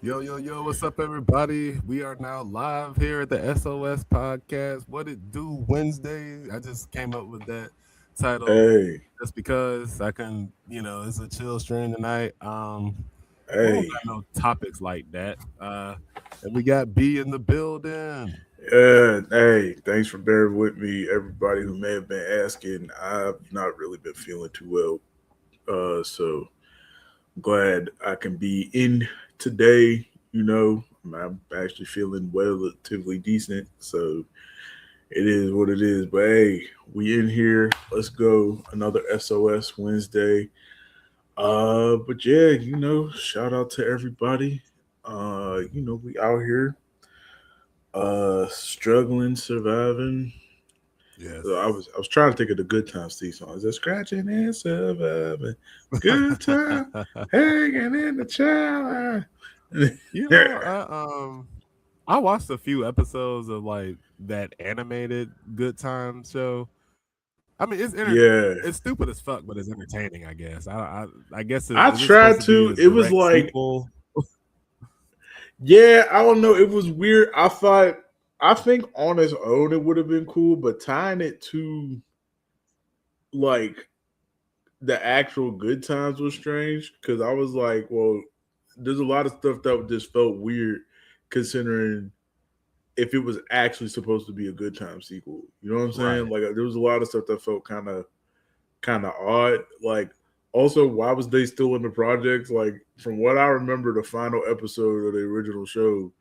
Yo, what's up, everybody? We are now live here at the SOS podcast. What it do Wednesday? I just came up with that title Hey, just because I can, it's a chill stream tonight. We don't hey, got no topics like that. And we got B in the building. hey, thanks for bearing with me, everybody who may have been asking. I've not really been feeling too well. So glad I can be in today. I'm actually feeling relatively decent. So it is what it is. But hey, we in here. Let's go. Another SOS Wednesday. But yeah, shout out to everybody. We out here struggling, surviving. I was trying to think of the Good Times Steve song. Is it scratching and surviving? Good time hanging in the child. you know, I watched a few episodes of like that animated Good Times show. I mean, Yeah. it's stupid as fuck, but it's entertaining. I guess. I guess I is it supposed tried to be to. a It was direct like, sequel? yeah, I don't know. It was weird. I think on its own it would have been cool, but tying it to like the actual Good Times was strange because I was like, well, there's a lot of stuff that just felt weird considering if it was actually supposed to be a Good Time sequel. You know what I'm saying? Right. Like there was a lot of stuff that felt kind of odd. Like also, why was they still in the projects? Like from what I remember, the final episode of the original show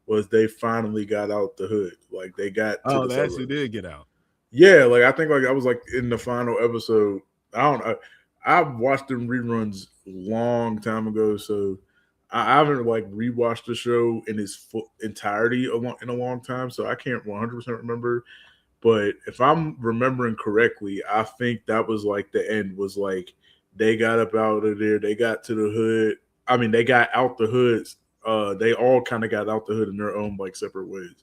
was they finally got out the hood. Like they got to Oh, the they actually suburbs. did get out. Yeah, like I think like I was like in the final episode. I don't know. I watched them reruns long time ago, so I haven't like rewatched the show in its entirety in a long time, so I can't 100% remember. But if I'm remembering correctly, I think that was like the end was like they got up out of there, they got to the hood. I mean, they got out the hoods. They all kind of got out the hood in their own like separate ways.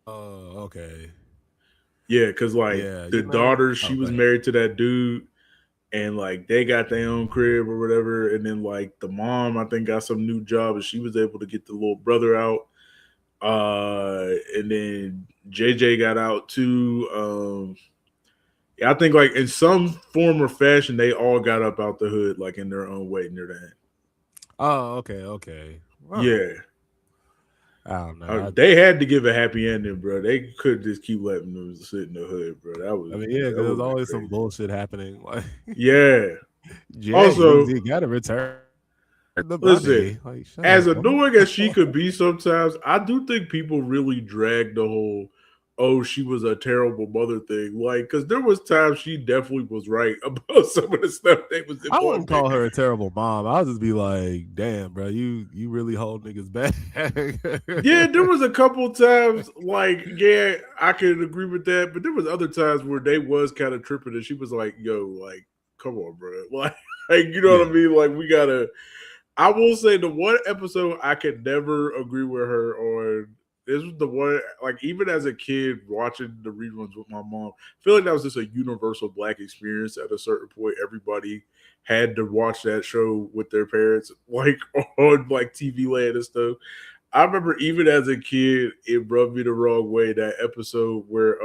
Okay. Yeah, because like Yeah, the daughter, Oh, she go was ahead. married to that dude, and like they got their own crib or whatever. And then like the mom, I think, got some new job, and she was able to get the little brother out. And then JJ got out too. Yeah, I think like in some form or fashion, they all got up out the hood like in their own way near the end. Oh, okay. Well, Yeah, I don't know. they had to give a happy ending, bro. They could just keep letting them sit in the hood, bro. I mean, yeah, That because would there's have been always some crazy. bullshit happening. Like, Yeah. James, Also, you gotta return the listen, body. Like, shut as up, bro. annoying as she could be sometimes, I do think people really drag the whole "oh, she was a terrible mother" thing. Like, because there was times she definitely was right about some of the stuff they was I wouldn't involved in. call her a terrible mom. I'll just be like, damn, bro, you really hold niggas back. Yeah, there was a couple times like, yeah, I can agree with that, but there was other times where they was kind of tripping, and she was like, "Yo, like, come on, bro, like, you know what I Yeah. mean? Like, we gotta." I will say the one episode I could never agree with her on. This was the one, like even as a kid watching the reruns with my mom, I feel like that was just a universal black experience. At a certain point, everybody had to watch that show with their parents, like on like TV Land and stuff. I remember even as a kid, it rubbed me the wrong way. That episode where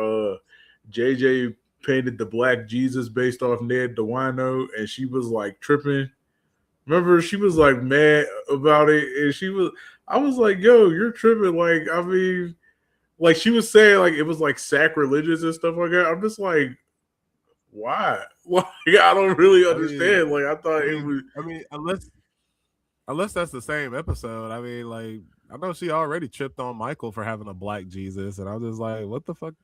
JJ painted the black Jesus based off Ned DeWino, and she was like tripping. Remember, she was like mad about it, and I was like, "Yo, you're tripping!" Like, I mean, like she was saying, like it was like sacrilegious and stuff like that. I'm just like, why? Like, I don't really I mean, understand. Like, I thought it was. I mean, unless that's the same episode. I mean, like, I know she already tripped on Michael for having a black Jesus, and I was just like, what the fuck?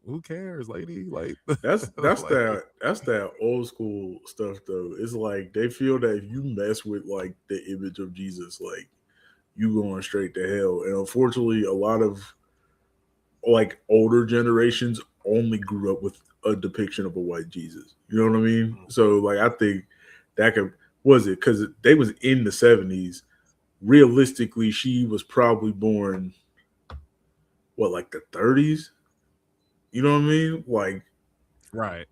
Who cares, lady? Like, like, That's that old school stuff though. It's like they feel that if you mess with like the image of Jesus, like you going straight to hell. And unfortunately, a lot of like older generations only grew up with a depiction of a white Jesus. You know what I mean? So like I think that could was it because they was in the 70s. Realistically, she was probably born what like the 30s. You know what I mean? Like right?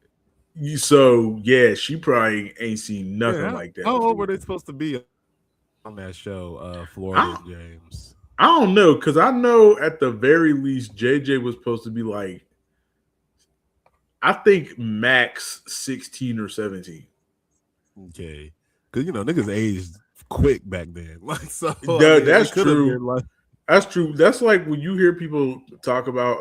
so yeah, she probably ain't seen Yeah. nothing like that How old were before. they supposed to be on that show, Florida I and James? I don't know because I know at the very least JJ was supposed to be like I think max 16 or 17. Okay, because niggas aged quick back then. Like, so I That, mean, it that's could have true. been like, That's true. That's like when you hear people talk about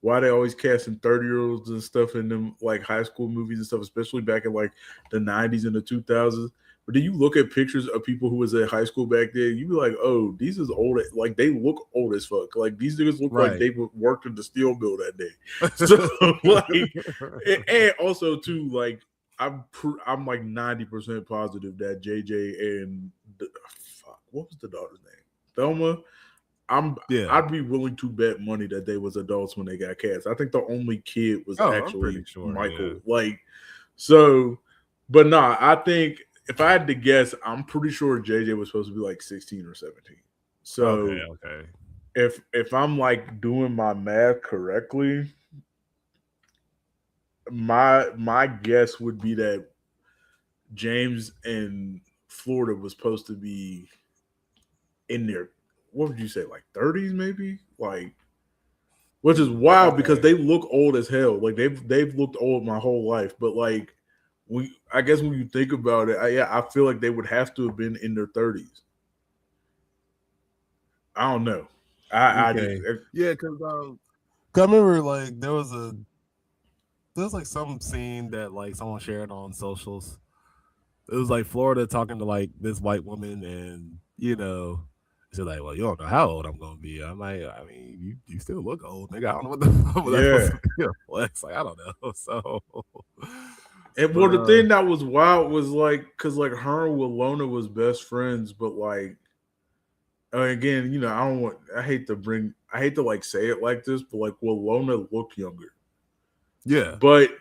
why they always casting 30-year-olds and stuff in them like high school movies and stuff, especially back in like the 90s and the 2000s. But then you look at pictures of people who was in high school back then, you be like, oh, these is old. Like they look old as fuck. Like these niggas look like right. they worked in the steel mill that day. So like, and also too like I'm like 90% positive that JJ and fuck, what was the daughter's name? Thelma. I'm Yeah. I'd be willing to bet money that they was adults when they got cast. I think the only kid was Oh, I'm pretty actually sure. Yeah. Michael. Like so, but nah, I think if I had to guess, I'm pretty sure JJ was supposed to be like 16 or 17. Okay. So Okay. if I'm like doing my math correctly, my guess would be that James and Florida was supposed to be in their what would you say, like 30s maybe? Like which is wild because Okay. they look old as hell. Like they've looked old my whole life, but like I guess when you think about it, I feel like they would have to have been in their 30s. I don't know. I just Okay. Yeah, because I remember like there was like some scene that like someone shared on socials. It was like Florida talking to like this white woman, and she's like, "Well, you don't know how old I'm gonna be." I'm like, "I mean, you still look old, nigga. I don't know what the what that's supposed yeah. to be a flex. Like, I don't know." So, And well, but the thing that was wild was like, cause like her and Willona was best friends, but like again, I hate to like say it like this, but like Willona looked younger. yeah, But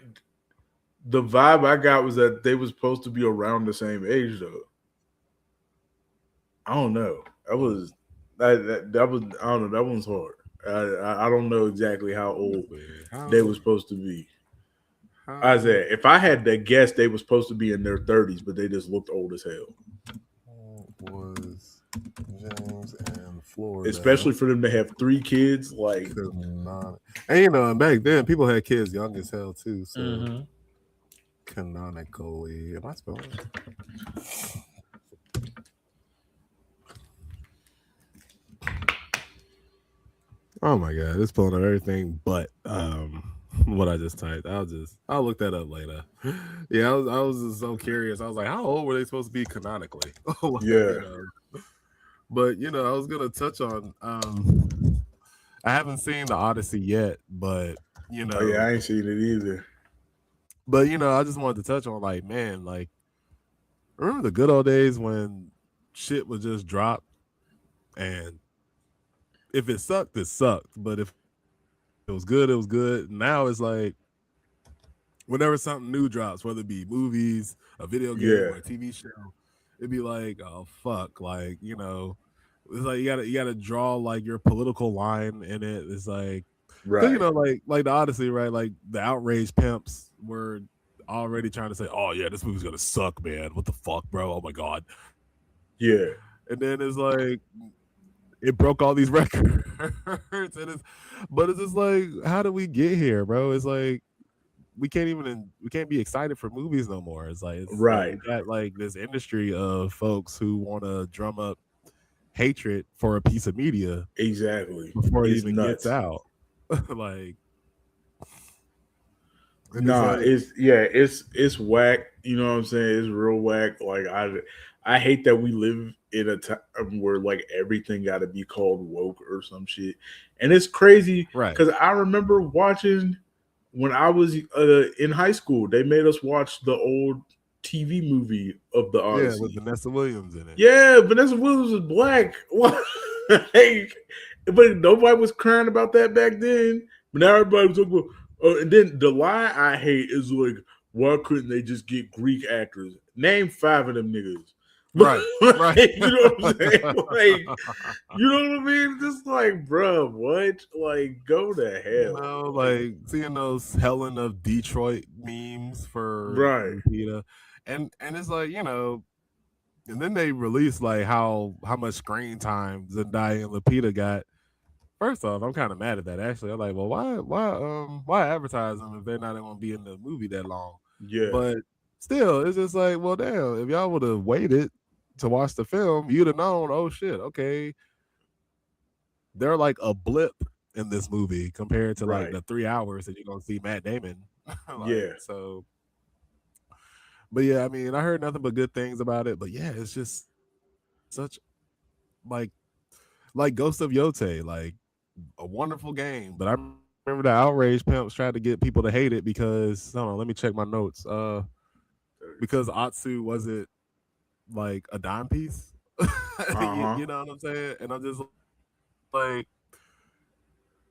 the vibe I got was that they was supposed to be around the same age though. I don't know. That was I don't know. That one's hard. I don't know exactly how old they how were supposed to be. I how said if I had to guess, they were supposed to be in their 30s, but they just looked old as hell. was James and Florida Especially for them to have 3 kids, like canonical? And and back then people had kids young as hell too. So canonically, am I spelling it? Oh my god, it's pulling up everything but what I just typed. I'll look that up later. Yeah, I was just so curious. I was like, how old were they supposed to be canonically? Like, yeah, But I was gonna touch on I haven't seen the Odyssey yet, but you oh yeah, know I ain't seen it either. I just wanted to touch on like, man, like remember the good old days when shit would just drop, and if it sucked, it sucked. But if it was good, it was good. Now it's like whenever something new drops, whether it be movies, a video game, Yeah, or a TV show, it'd be like, oh fuck, like it's like you gotta draw like your political line in it. It's like because right. like the Odyssey, right? Like the outrage pimps were already trying to say, oh yeah, this movie's gonna suck, man. What the fuck, bro? Oh my god. Yeah, And then it's like it broke all these records, but it's just like, how do we get here, bro? It's like we can't be excited for movies no more. It's like right. we got like this industry of folks who want to drum up hatred for a piece of media Exactly. before it It's even gets nuts. out. Like, and it's Nah, like, it's whack. You know what I'm saying? It's real whack. Like I hate that we live in a time where like everything got to be called woke or some shit, and it's crazy right, because I remember watching when I was in high school. They made us watch the old TV movie of the yeah, with Odyssey. Vanessa Williams in it. Yeah, Vanessa Williams was black. Like, but nobody was crying about that back then. But now everybody was talking about. And then the lie I hate is like, why couldn't they just get Greek actors? Name 5 of them niggas. Right, right. Like, you know what I'm saying? Like, you know what I mean? Just like, bro, what? Like, go to hell. Like, Like seeing those Helen of Detroit memes for right. Lupita, and it's like And then they released like how much screen time Zendaya and Lupita got. First off, I'm kind of mad at that. Actually, I'm like, well, why advertise them if they're not going to be in the movie that long? Yeah, But still, it's just like, well, damn, if y'all would have waited to watch the film, you'd have known. Oh shit, okay, they're like a blip in this movie compared to like right. the 3 hours that you're gonna see Matt Damon. Like Yeah, so, but yeah, I mean, I heard nothing but good things about it. But yeah, it's just such like Ghost of Yote, like a wonderful game. But I remember the outrage pimps tried to get people to hate it because hold on, let me check my notes. Because Atsu wasn't like a dime piece. uh-huh. You know what I'm saying? And I'm just like,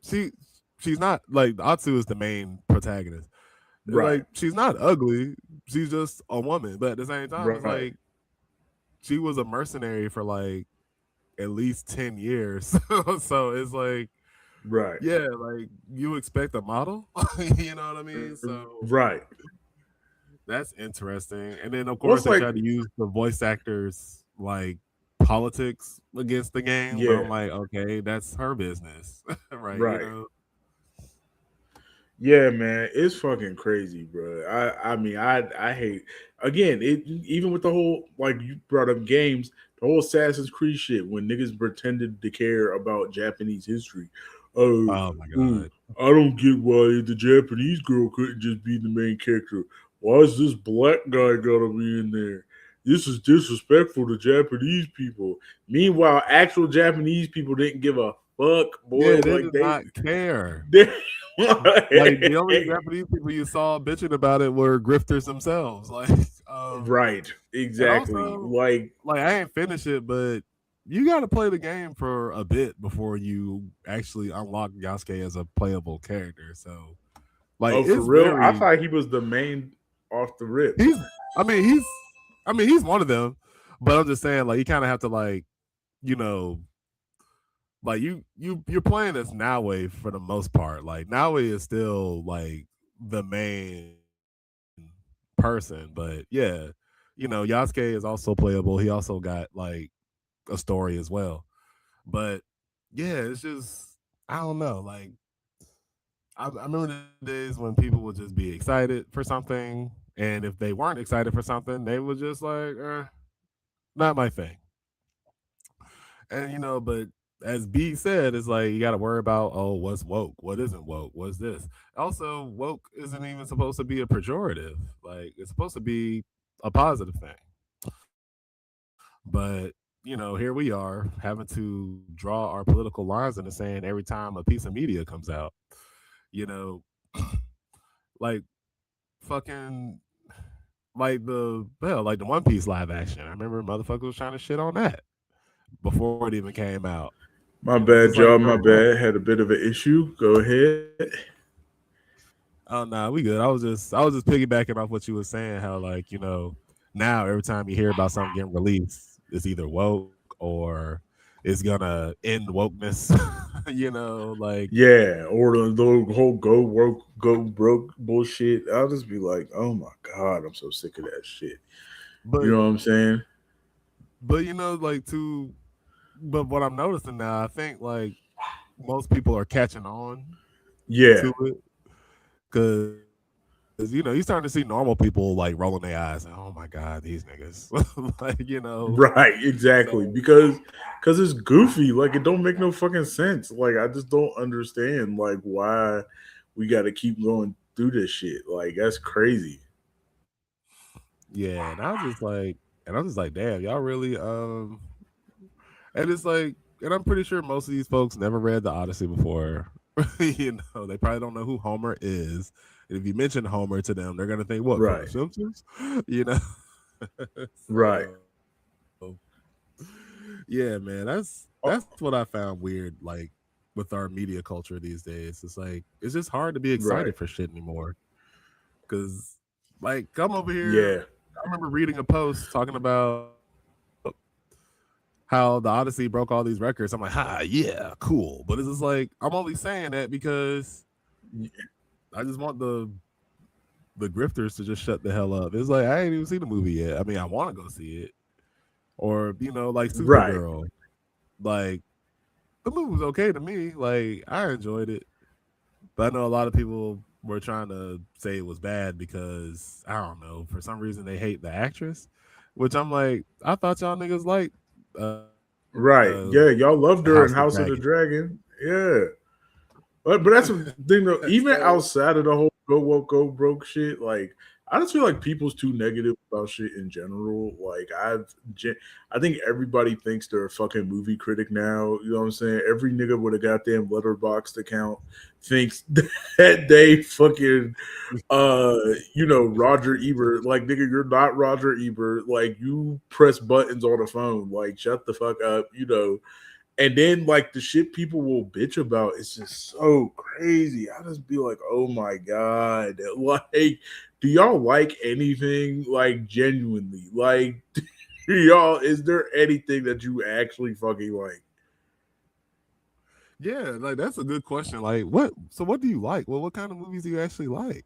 she she's not like Atsu is the main protagonist. It's like Right, she's not ugly. She's just a woman. But at the same time, it's right, like she was a mercenary for like at least 10 years. So it's like, right, yeah, like you expect a model, you know what I mean? So right. that's interesting. And then of course What's they like, tried to use the voice actors like politics against the game, but I'm yeah, like, okay, that's her business. Right, you right. know. Yeah, man, it's fucking crazy, bro. I mean, I hate again. It even with the whole like you brought up games, the whole Assassin's Creed shit when niggas pretended to care about Japanese history. Oh, Oh my ooh, god. I don't get why the Japanese girl couldn't just be the main character. Why is this black guy gotta be in there? This is disrespectful to Japanese people. Meanwhile, actual Japanese people didn't give a fuck, boy. Yeah, they Like did not care. they Like the only Japanese people you saw bitching about it were grifters themselves. Like, um, right, and exactly. also, Like, like I ain't finished it, but you got to play the game for a bit before you actually unlock Yasuke as a playable character. So, like, oh, for it's real? I very thought he was the main off the rip. he's. I mean, he's one of them, but I'm just saying, like, you kind of have to like, you know, like you're playing as Naue for the most part. Like Naue is still like the main person, but yeah, Yasuke is also playable. He also got like a story as well. But yeah, it's just I don't know. Like I remember the days when people would just be excited for something, and if they weren't excited for something, they would just like, not my thing. And but as B said, it's like you got to worry about what's woke, what isn't woke, what's this. Also, woke isn't even supposed to be a pejorative. Like it's supposed to be a positive thing. But here we are having to draw our political lines into saying every time a piece of media comes out, you know, like fucking like the One Piece live action. I remember motherfucker was trying to shit on that before it even came out. My And it's just bad, like, y'all. bro, My what? bad. Had a bit of an issue. Go ahead. Oh nah, we good. I was just piggybacking off what you were saying, how like, now every time you hear about something getting released, it's either woke or it's gonna end wokeness. Like Yeah, or the whole go work, go broke bullshit. I'll just be like, oh my god, I'm so sick of that shit. You but know what I'm saying? like but what I'm noticing now, I think like most people are catching on Yeah, to it because you're starting to see normal people like rolling their eyes and oh my god, these niggas. Like, right, so exactly. Because it's goofy. Like it don't make no fucking sense. Like I just don't understand like why we got to keep going through this shit. Like that's crazy. yeah, and I'm just like, damn, y'all really and it's like and I'm pretty sure most of these folks never read the Odyssey before. They probably don't know who Homer is. And if you mention Homer to them, they're gonna think what from the Right, Simpsons? You know? right. So yeah, man, that's what I Oh, found weird, like with our media culture these days. It's just hard to be excited right. for shit anymore. Cause like come over here. Yeah. I remember reading a post talking about how the Odyssey broke all these records. I'm like, yeah, cool. But it's just like I'm only saying that because I just want the grifters to just shut the hell up. It's like I ain't even seen the movie yet. I mean, I want to go see it, or like Right. Supergirl. Like the movie was okay to me. Like I enjoyed it, but I know a lot of people were trying to say it was bad because I don't know, for some reason they hate the actress, which I'm like, I thought y'all niggas liked Right. Yeah, House y'all of loved her in Dragon. House of the Dragon. Yeah. But that's the thing though. Even So outside of the whole go woke go broke shit, like I just feel like people's too negative about shit in general. Like I think everybody thinks they're a fucking movie critic now. You know what I'm saying? Every nigga with a goddamn letterboxd account thinks that they fucking Roger Ebert. Like nigga, you're not Roger Ebert. Like you press buttons on a phone. Like shut the fuck up. And then like the shit people will bitch about is just so crazy. I just be like, oh my god, like, do y'all like anything? Like genuinely, like, y'all, is there anything that you actually fucking like? yeah, like that's a good question. Like, what? So, what do you like? Well, what kind of movies do you actually like?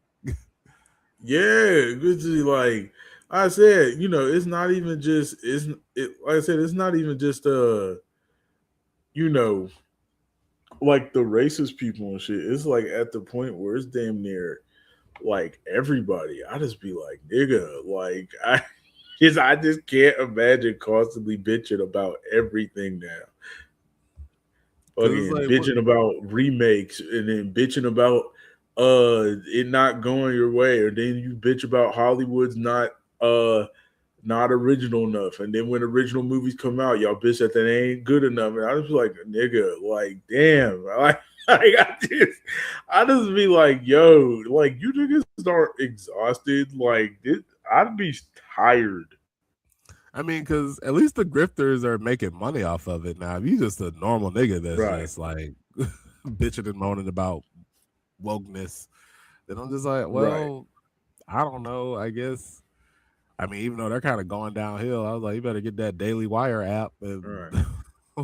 Yeah, good to like. I said, it's not even just like I said, it's not even just you know, like the racist people and shit. It's like at the point where it's damn near like everybody. I just be like, nigga, like I just can't imagine constantly bitching about everything now. Because it's Again, like, what? bitching about remakes and then bitching about it not going your way, or then you bitch about Hollywood's not original enough. And then when original movies come out, y'all bitch that they ain't good enough. And I just be like, nigga, like, damn. Like I just be like, yo, like you niggas aren't exhausted. Like I'd be tired. I mean, because at least the grifters are making money off of it now. If you just a normal nigga that's Right. just like bitching and moaning about wokeness, then I'm just like, Right. well, I don't know. I guess. I mean, even though they're kind of going downhill, I was like, you better get that Daily Wire app and Right.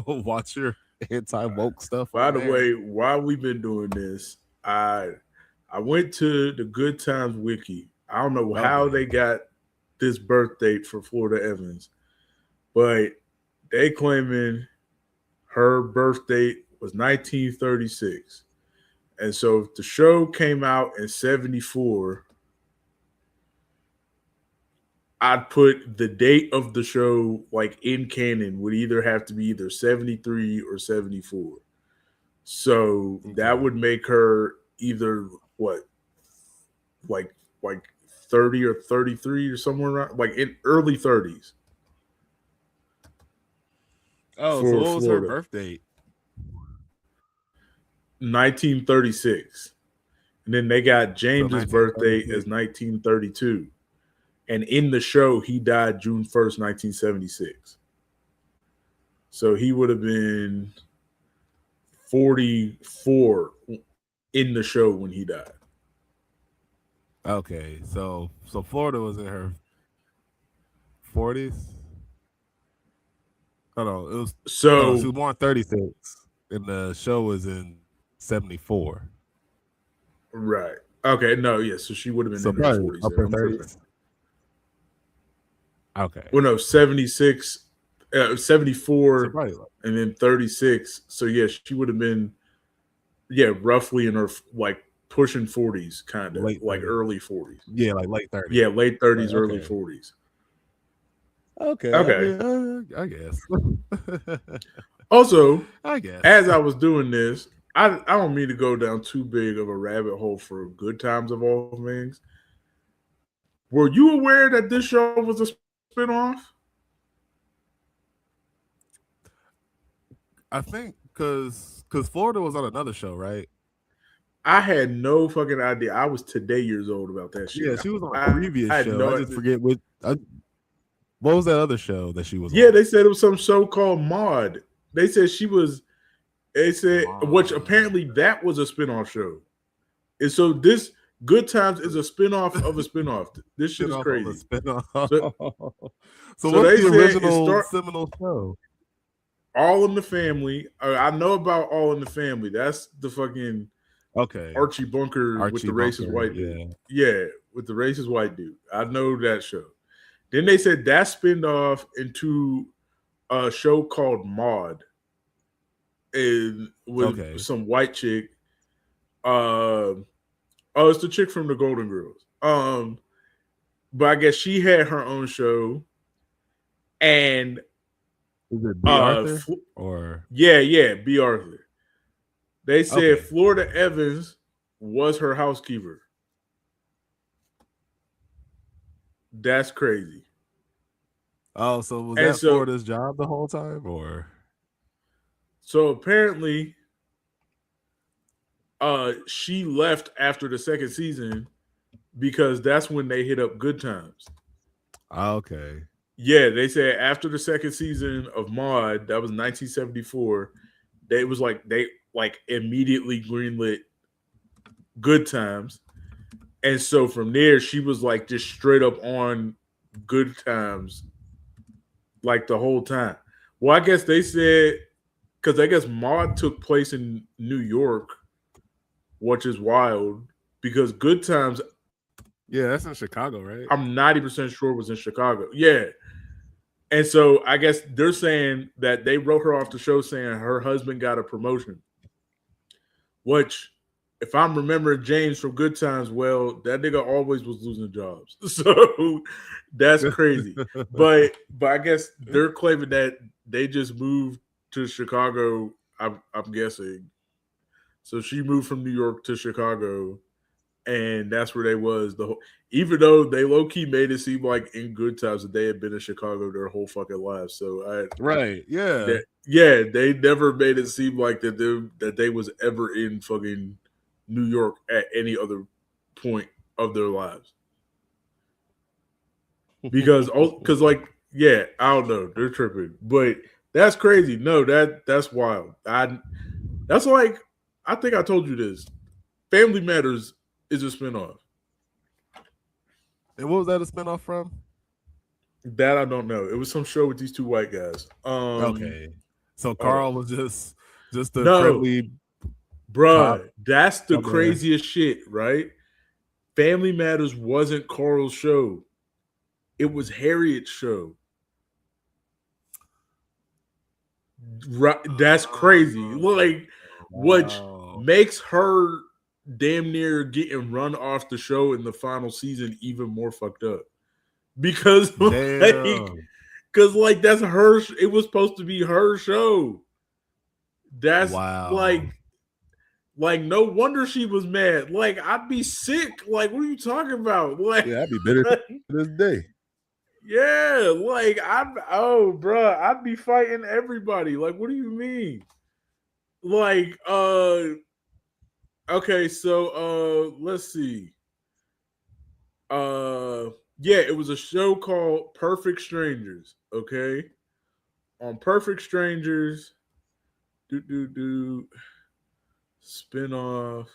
watch your anti woke stuff By on the there. way, while we've been doing this, I went to the Good Times Wiki. I don't know how Okay. they got this birth date for Florida Evans, but they claiming her birth date was 1936. And so if the show came out in 74, I'd put the date of the show like in canon would either have to be either 73 or 74. So that Okay. would make her either what, like like 30 or 33 or somewhere around, like in early 30s Oh, so for what was her Florida. birth date? 1936. And then they got So James's birthday as 1936. 1932. And in the show, he died June 1st, 1976. So he would have been 44 in the show when he died. Okay, so Florida was in her 40s. Oh no, it was no. She So, was born 36, and the show was in 74. right. Okay, no, yeah. So she would have been So in her probably 40s then. upper I'm tripping. 30s. Okay, Well, no, 76, so 74, probably like and then 36. So, yeah, she would have been, yeah, roughly in her, like, pushing 40s, kind of, late like 30s. early 40s. Yeah, like late 30s. Yeah, late Like 30s, early okay, 40s. okay. I Okay. mean, I guess. Also, I guess. as I was doing this, I don't mean to go down too big of a rabbit hole for good times of all things. Were you aware that this show was a spinoff? I think because Florida was on another show, right? I had no fucking idea. I was today years old about that shit. Yeah, she was on a I previous had show. I no just idea. forget what was that other show that she was Yeah, on? they said it was some show called Maud. They said she was. They said, which Mom. apparently that was a spinoff show. And so this Good Times is a spinoff of a spinoff. This shit is Spinoff of a crazy. spinoff. So, So so what's they the said it original start seminal show? All in the Family. I know about All in the Family. That's the fucking Okay, Archie Bunker with Archie the racist Bunker. white dude. Yeah. Yeah, with the racist white dude. I know that show. Then they said that spinned off into a show called Maud, and with some white chick. Oh, it's the chick from the Golden Girls. But I guess she had her own show, and is it B. Arthur or yeah, B. Arthur. They said Florida Evans was her housekeeper. That's crazy. Oh, so was that Florida's job the whole time, or? So apparently, she left after the second season because that's when they hit up Good Times. Okay. Yeah, they said after the second season of Maude, that was 1974. They immediately greenlit Good Times, and so from there she was like just straight up on Good Times, like the whole time. Well, I guess they said because I guess Maude took place in New York, which is wild because Good Times. Yeah, that's in Chicago, right? I'm 90% sure it was in Chicago. Yeah. And so I guess they're saying that they wrote her off the show saying her husband got a promotion. Which, if I'm remembering James from Good Times well, that nigga always was losing jobs. So that's crazy. but I guess they're claiming that they just moved to Chicago, I'm guessing. So she moved from New York to Chicago, and that's where they was even though they low-key made it seem like in Good Times that they had been in Chicago their whole fucking lives. So they never made it seem like that they was ever in fucking New York at any other point of their lives. Because I don't know, they're tripping. But that's crazy. No, that's wild. I think I told you this. Family Matters is a spinoff. And what was that a spinoff from? That I don't know. It was some show with these two white guys. Okay. So Carl was just a friendly. Bruh, that's the craziest shit, right? Family Matters wasn't Carl's show. It was Harriet's show. Right, that's crazy. Which makes her damn near getting run off the show in the final season even more fucked up. Because that's her. It was supposed to be her show. That's like no wonder she was mad. Like I'd be sick. Like what are you talking about? Like I'd be bitter to this day. Yeah, I'd be fighting everybody. Like what do you mean? Like okay, so let's see. Yeah, it was a show called Perfect Strangers. Okay, on Perfect Strangers, spinoff.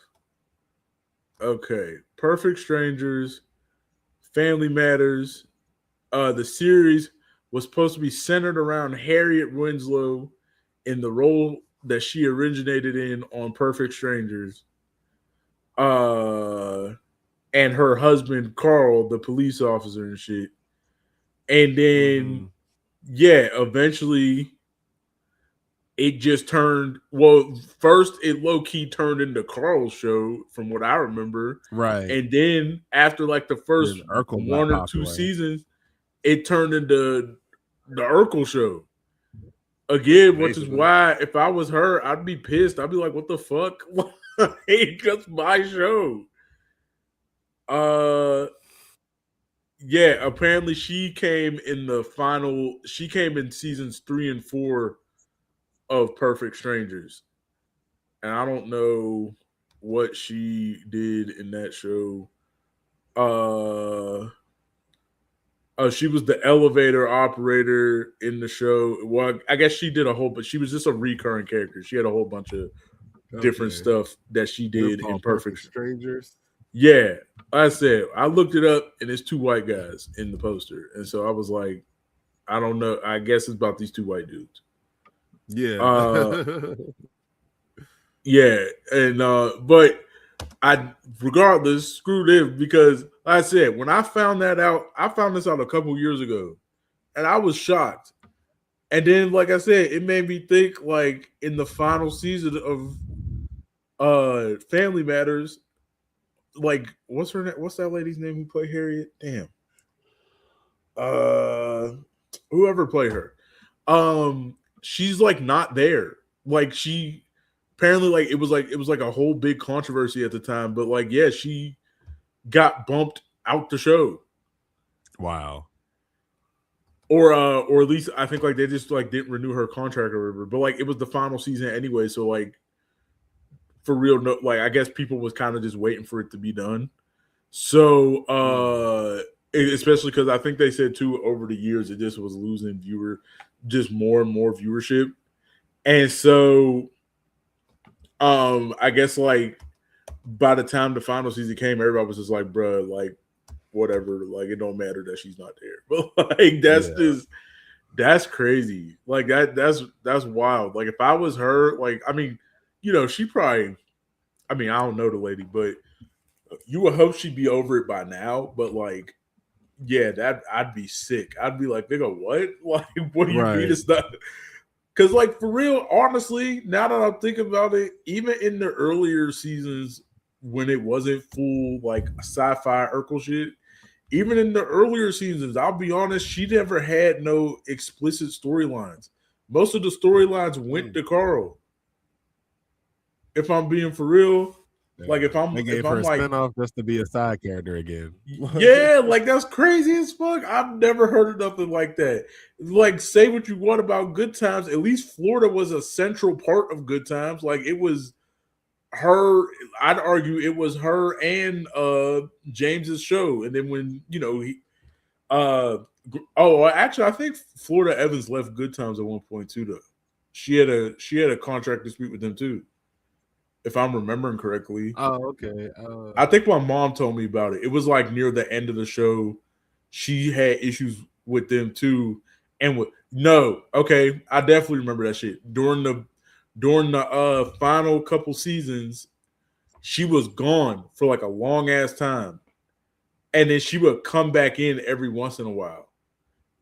Okay, Perfect Strangers, Family Matters. The series was supposed to be centered around Harriet Winslow in the role that she originated in on Perfect Strangers. And her husband Carl, the police officer and shit. And then eventually it just turned first it low-key turned into Carl's show from what I remember. Right. And then after like the first 1 or 2 seasons, it turned into the Urkel show. Again, which is why if I was her, I'd be pissed. I'd be like, what the fuck? That's my show. Apparently she came in seasons 3 and 4 of Perfect Strangers. And I don't know what she did in that show. She was the elevator operator in the show. Well, I guess she did but she was just a recurring character. She had a whole bunch of different stuff that she did in Perfect Strangers. Yeah, I said I looked it up, and it's 2 white guys in the poster, and so I was like, I don't know. I guess it's about these 2 white dudes. Yeah, yeah, and but regardless, screw them because like I said, when I found this out a couple years ago, and I was shocked. And then, like I said, it made me think like in the final season of Family Matters, like what's her name? What's that lady's name who played Harriet? Damn. Uh Whoever played her. She's like not there. Like she apparently like it was like a whole big controversy at the time, but like yeah, she got bumped out the show. Wow. Or at least I think like they just like didn't renew her contract or whatever. But like it was the final season anyway, so like for real, no, like I guess people was kind of just waiting for it to be done. So especially because I think they said too over the years it just was losing just more and more viewership, and so I guess like by the time the final season came, everybody was just like, bruh, like whatever, like it don't matter that she's not there. But like that's crazy. Like that's wild. Like if I was her, like I mean, she probably I mean, I don't know the lady, but you would hope she'd be over it by now. But like, yeah, that I'd be sick. I'd be like, nigga, what? Like, what do you mean it's not? Because like for real, honestly, now that I'm thinking about it, even in the earlier seasons when it wasn't full like sci-fi Urkel shit, even in the earlier seasons, I'll be honest, she never had no explicit storylines. Most of the storylines went to Carl. If I'm being for real, like if I'm they gave if her I'm a like spinoff just to be a side character again. yeah, like that's crazy as fuck. I've never heard of nothing like that. Like, say what you want about Good Times. At least Florida was a central part of Good Times. Like it was her. I'd argue it was her and James's show. And then when he actually I think Florida Evans left Good Times at one point too. Though she had a contract dispute with them too, if I'm remembering correctly. Oh, okay. I think my mom told me about it. It was like near the end of the show. She had issues with them too. And okay, I definitely remember that shit. During the final couple seasons, she was gone for like a long ass time. And then she would come back in every once in a while.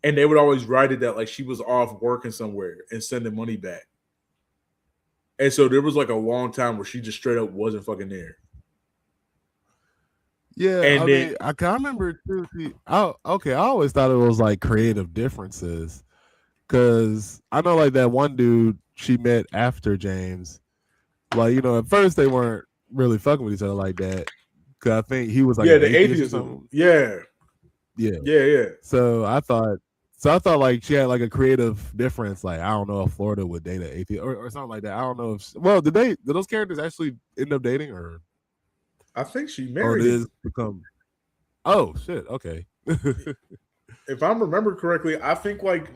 And they would always write it that like she was off working somewhere and sending money back. And so there was like a long time where she just straight up wasn't fucking there. Yeah, And I then mean, I can remember too. Okay, I always thought it was like creative differences because I know like that one dude she met after James. Like at first they weren't really fucking with each other like that because I think he was like an the atheist or atheism. something. Yeah. Yeah. So I thought like she had like a creative difference. Like I don't know if Florida would date an atheist or something like that. I don't know if did those characters actually end up dating or I think she or married did him. it become? Oh shit! Okay. If I remember correctly, I think like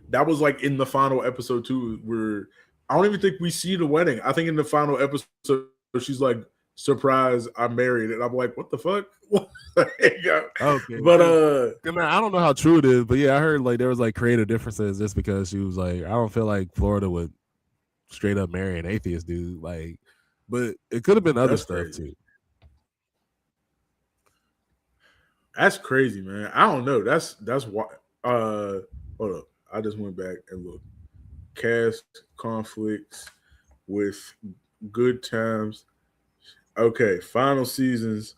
that was like in the final episode too, where I don't even think we see the wedding. I think in the final episode she's like, "Surprise, I'm married," and I'm like, "What the fuck?" Okay, but I don't know how true it is, but yeah, I heard like there was like creative differences just because she was like, I don't feel like Florida would straight up marry an atheist dude, like, but it could have been other stuff crazy. too. That's crazy, man. I don't know. That's why. Hold up. I just went back and looked. Cast conflicts with Good Times. Okay, final seasons.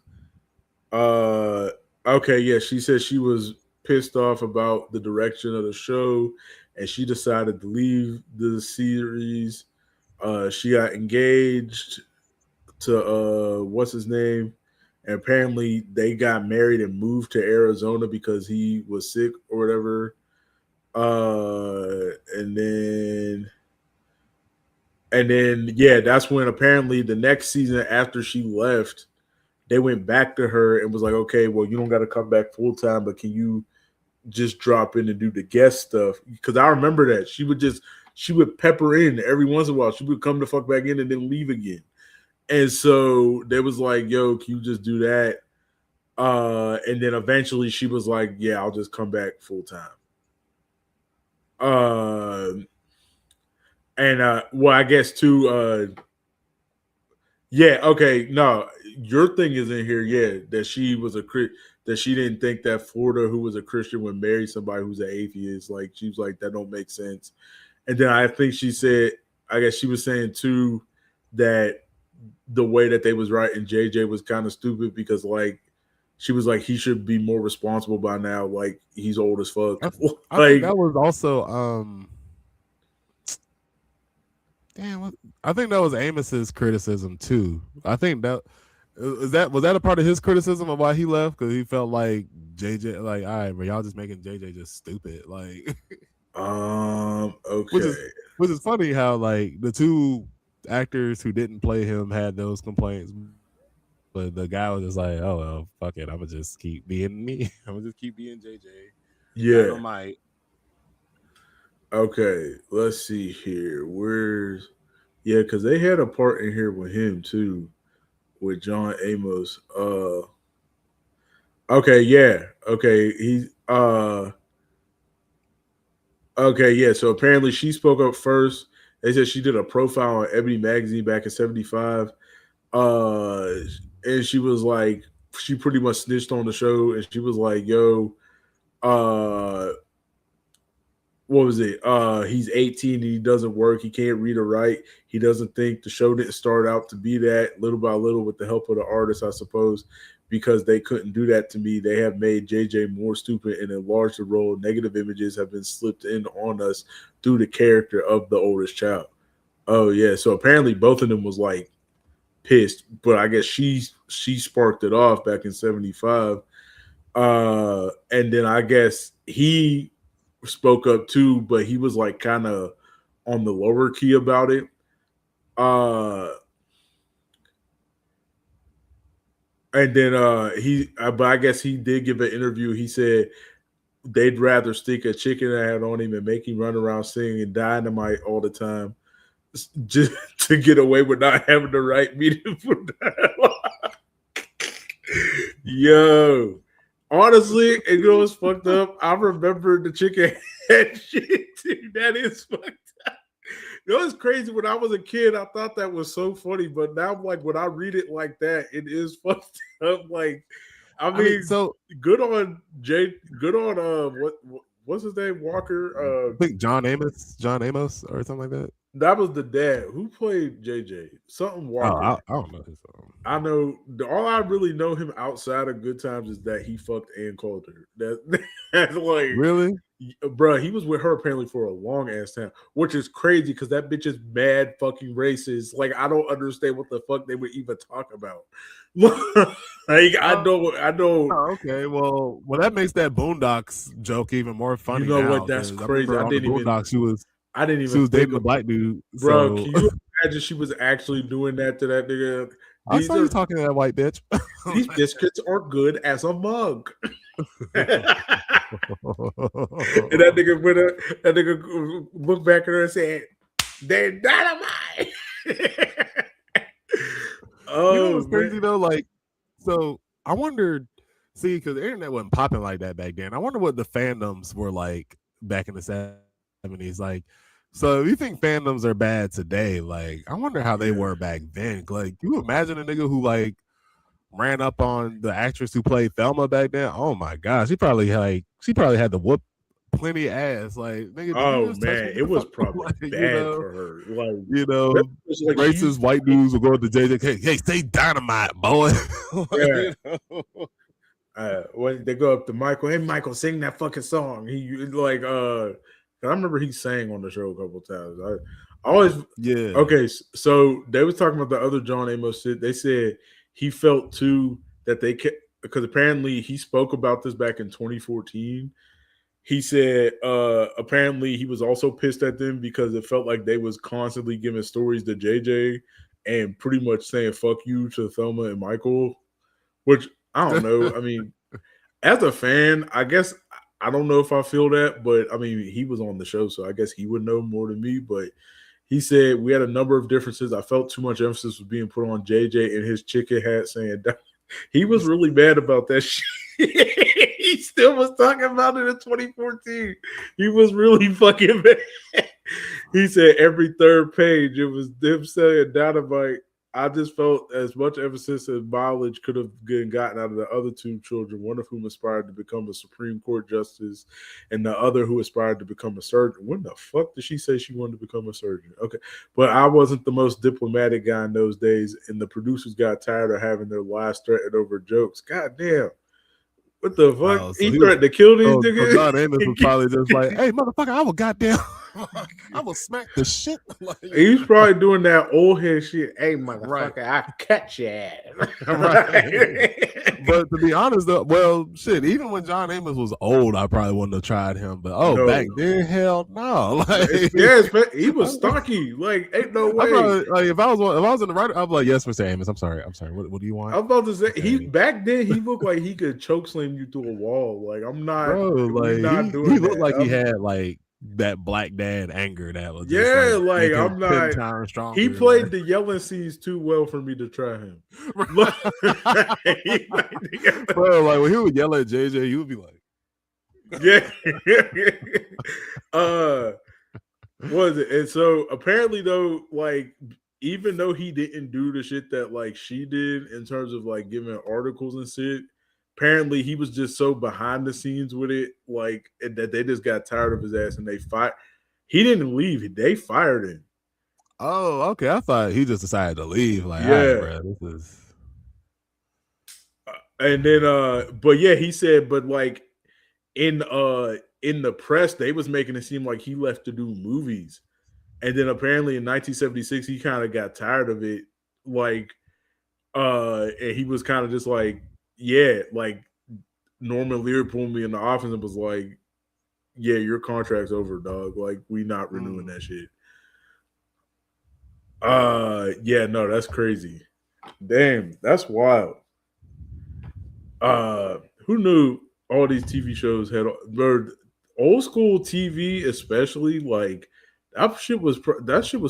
Okay, yeah, she said she was pissed off about the direction of the show and she decided to leave the series. She got engaged to what's his name? And apparently they got married and moved to Arizona because he was sick or whatever. And then yeah, that's when apparently the next season after she left, they went back to her and was like, okay, well, you don't got to come back full time, but can you just drop in and do the guest stuff? Because I remember that she would pepper in every once in a while. She would come to fuck back in and then leave again. And so they was like, yo, can you just do that? And then eventually she was like, yeah, I'll just come back full time. Well, I guess too, yeah, okay, no, your thing is in here, yeah, that she was a crit. that she didn't think that Florida, who was a Christian, would marry somebody who's an atheist. Like she was like, that don't make sense. And then I think she said, I guess she was saying too that the way that they was writing JJ was kind of stupid because like she was like he should be more responsible by now. Like he's old as fuck. I think that was also I think that was Amos's criticism too. I think that was that a part of his criticism of why he left because he felt like JJ like all right, but y'all just making JJ just stupid like. Okay. Which is funny how like the two actors who didn't play him had those complaints, but the guy was just like, oh well, fuck it, I'm gonna just keep being me. I'm gonna just keep being JJ. Yeah. Dynamite. Okay, let's see here. Where's because they had a part in here with him too, with John Amos. Okay, yeah. Okay, he's okay, yeah. So apparently she spoke up first. They said she did a profile on Ebony magazine back in '75. And she was like, she pretty much snitched on the show, and she was like, "Yo, what was it? He's 18 and he doesn't work. He can't read or write. He doesn't think the show didn't start out to be that. Little by little, with the help of the artists, I suppose, because they couldn't do that to me. They have made JJ more stupid and enlarged the role. Negative images have been slipped in on us through the character of the oldest child." Oh yeah, so apparently both of them was like pissed, but I guess she sparked it off back in '75. And then I guess he spoke up too, but he was like kind of on the lower key about it. And then but I guess he did give an interview. He said they'd rather stick a chicken head on him and make him run around singing Dynamite all the time just to get away with not having the right meaningful dialogue. Yo, honestly, and you know what's fucked up? I remember the chicken head shit too. That is fucked up. You know, it's crazy. When I was a kid, I thought that was so funny, but now, like, when I read it like that, it is fucked up. Like, I mean so good on Jay. Good on what's his name? Walker. I think John Amos or something like that. That was the dad. Who played JJ? Something Walker. Oh, I don't know his song. I know all I really know him outside of Good Times is that he fucked Ann Coulter. That's like really, bro. He was with her apparently for a long ass time, which is crazy because that bitch is mad fucking racist. Like I don't understand what the fuck they would even talk about. Like I don't. Oh, okay, well, that makes that Boondocks joke even more funny. You know now, what? That's crazy. I didn't even. Boondocks, I didn't even. She was dating a black dude, bro. So. Can you imagine she was actually doing that to that nigga? I saw you talking to that white bitch. These biscuits are good as a mug. And that nigga looked back at her and said, "They're dynamite." Oh, you know what's crazy though? Like, so I wondered, because the internet wasn't popping like that back then. I wonder what the fandoms were like back in the '70s. Like, so if you think fandoms are bad today, like, I wonder how they were back then. Like, you imagine a nigga who like ran up on the actress who played Thelma back then? Oh my gosh, she probably had to whoop plenty ass. Like, nigga, oh man, it was probably like, bad for her. Like, like racist white dudes will go to JJ. Hey, say Dynamite, boy. Yeah. When they go up to Michael, hey Michael, sing that fucking song. He like I remember he sang on the show a couple times. I always Okay, so they was talking about the other John Amos shit. They said he felt too that they kept, because apparently he spoke about this back in 2014. He said apparently he was also pissed at them because it felt like they was constantly giving stories to JJ and pretty much saying fuck you to Thelma and Michael, which I don't know. I mean, as a fan, I guess I don't know if I feel that, but I mean, he was on the show, so I guess he would know more than me. But he said we had a number of differences. I felt too much emphasis was being put on JJ and his chicken hat saying that. He was really mad about that shit. He still was talking about it in 2014. He was really fucking mad. He said every third page it was them saying Dynamite. I just felt as much emphasis as mileage could have been gotten out of the other two children, one of whom aspired to become a Supreme Court justice, and the other who aspired to become a surgeon. When the fuck did she say she wanted to become a surgeon? Okay, but I wasn't the most diplomatic guy in those days, and the producers got tired of having their lives threatened over jokes. God damn. What the fuck? Oh, so He he was. threatened to kill these So niggas? John Amos was probably just like, "Hey, motherfucker, I will goddamn, I will smack the shit." Like, He's probably doing that old head shit. Hey, right, motherfucker, I cut your ass. right. But to be honest, though, well, shit. Even when John Amos was old, I probably wouldn't have tried him. But back No. then, hell no. Like, Yes, man, he was stocky. Like, ain't no I way. probably, like if I was in the right, I'm like, yes, Mr. Amos. I'm sorry. What do you want? I'm about to say he Okay. back then he looked like he could choke slam you through a wall. Like I'm not, Bro, we're like not he doing looked that. like he had like that black dad anger that was just Yeah, like like make him I'm 10 not. times stronger. He played the yelling scenes too well for me to try him. Bro, like when he would yell at JJ, you would be like, yeah. What is it? And so apparently though, like even though he didn't do the shit that like she did in terms of like giving articles and shit, apparently he was just so behind the scenes with it, like that they just got tired of his ass and they fired. He didn't leave; they fired him. oh, okay. I thought he just decided to leave. Like, all right, Yeah, bro, this is and then but yeah, he said, but like in the press, they was making it seem like he left to do movies. And then apparently in 1976, he kind of got tired of it. Like, and he was kind of just like, yeah, like Norman Lear pulled me in the office and was like, yeah, your contract's over, dog. Like, we not renewing that shit. Yeah, no, that's crazy. Damn, that's wild. Who knew all these TV shows had old school TV, especially like that shit was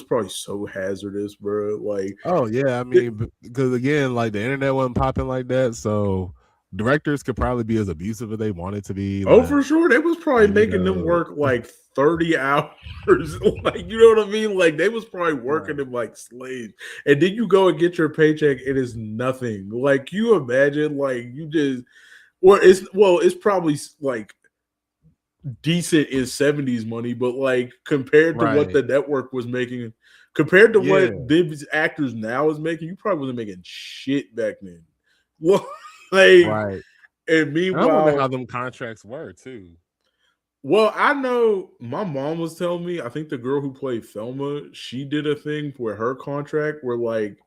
probably so hazardous, bro. Like, oh yeah, I mean, because again, like the internet wasn't popping like that, so directors could probably be as abusive as they wanted to be. oh, Like, for sure, they was probably making them work like 30 hours. Like, you know what I mean? Like, they was probably working them like slaves. And then you go and get your paycheck, it is nothing. Like, you imagine, like, you just, it's probably like decent in 70s money, but like compared to what the network was making, compared to what these actors now is making, you probably wasn't making shit back then. Well, like, right. And meanwhile, I wonder how them contracts were too. Well, I know my mom was telling me, I think the girl who played Thelma, she did a thing where her contract where like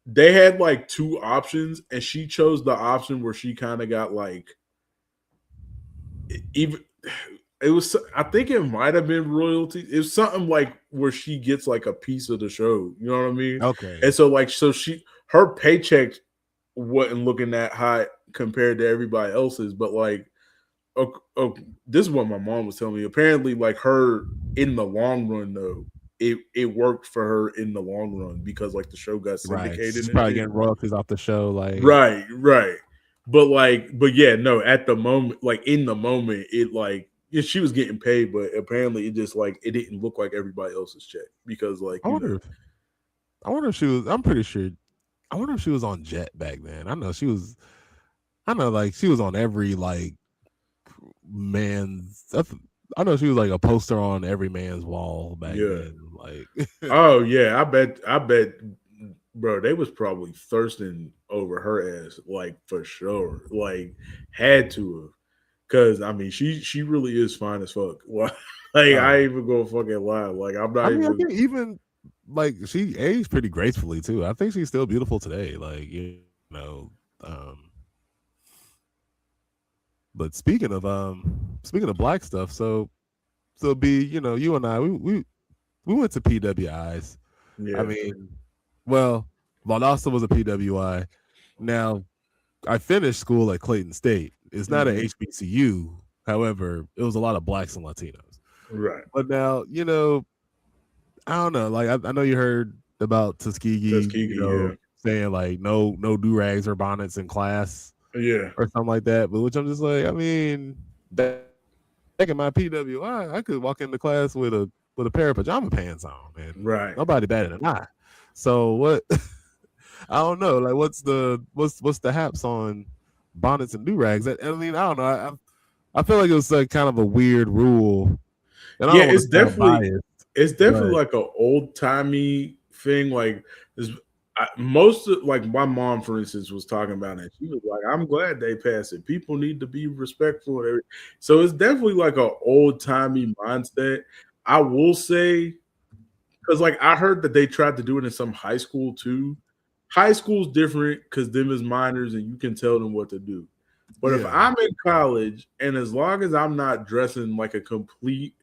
they had like two options and she chose the option where she kind of got like even it was, I think it might have been royalty. It was something like where she gets like a piece of the show. You know what I mean? Okay. And so like her paycheck wasn't looking that high compared to everybody else's, but like this is what my mom was telling me. Apparently, like her in the long run, though, it worked for her in the long run because like the show got syndicated. Right. She's probably getting royalties off the show, like right. But yeah, no. At the moment, like in the moment, it like she was getting paid, but apparently it just like it didn't look like everybody else's check because like I wonder if she was. I'm pretty sure. I wonder if she was on Jet back then. I know she was. I know like she was on every like man's. I know she was like a poster on every man's wall back then. Like, oh yeah, I bet, bro, they was probably thirsting over her ass, like for sure, like had to have, because I mean she really is fine as fuck. Like I ain't even gonna fucking lie. Like I'm not. I mean, I think even like she aged pretty gracefully too. I think she's still beautiful today. Like know. But speaking of black stuff, so B, you and I, we went to PWIs. Yeah. I mean, well, Valdosta was a PWI. Now, I finished school at Clayton State. It's not an HBCU. However, it was a lot of blacks and Latinos. Right. But now, I don't know. Like I know you heard about Tuskegee, saying like no do-rags or bonnets in class. Yeah. Or something like that. But which I'm just like, I mean, back in my PWI, I could walk into class with a pair of pajama pants on, man. Right. Nobody batted an eye. So what? I don't know. Like, what's the haps on bonnets and do rags? I mean, I don't know. I feel like it was like kind of a weird rule, and I Yeah, don't want to sound biased, it's definitely but like an old timey thing. Like this, most of, like my mom, for instance, was talking about it. She was like, "I'm glad they passed it. People need to be respectful." And everything. So it's definitely like an old timey mindset. I will say, because like I heard that they tried to do it in some high school too. High school's different because them is minors and you can tell them what to do. But if yeah, I'm in college and as long as I'm not dressing like a complete